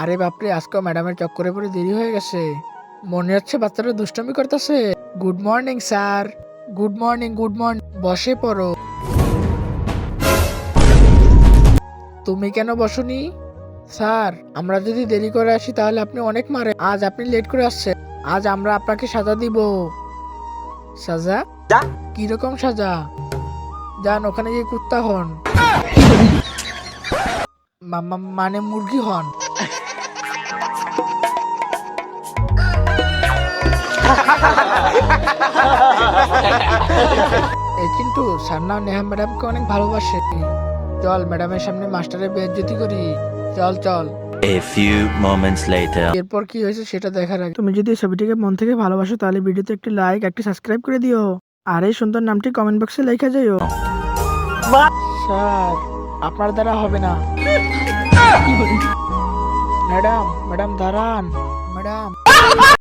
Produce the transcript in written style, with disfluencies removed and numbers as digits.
আরে বাপরে, আজকে ম্যাডামের চক্করে পড়ে দেরি হয়ে গেছে। মনে হচ্ছে বাচ্চারা দুষ্টামি করতেছে। Good morning sir. Good morning, good morning. বসে পড়ো। তুমি কেন বসনি? স্যার, আমরা যদি দেরি করে আসি তাহলে আপনি অনেক মারেন। আজ আপনি লেট করে আসছেন। আজ আমরা আপনাকে সাজা দিব। সাজা? কিরকম সাজা? যান ওখানে গিয়ে কুত্তা হন। মানে মুরগি হন। এই কিন্তু স্যার না নেহা ম্যাডামকে অনেক ভালোবাসে। চল ম্যাডামের সামনে মাস্টারের বেইজ্জতি করি। চল চল। A few moments later. এরপর কি হয়েছে সেটা দেখার আগে তুমি যদি এই ছবিটিকে মন থেকে ভালোবাসো তাহলে ভিডিওতে একটি লাইক, একটি সাবস্ক্রাইব করে দিও। আর এই সুন্দর নামটি কমেন্ট বক্সে লেখা যাইও। স্যার, আপনার দ্বারা হবে না। ম্যাডাম, ম্যাডাম দাঁড়ান। ম্যাডাম।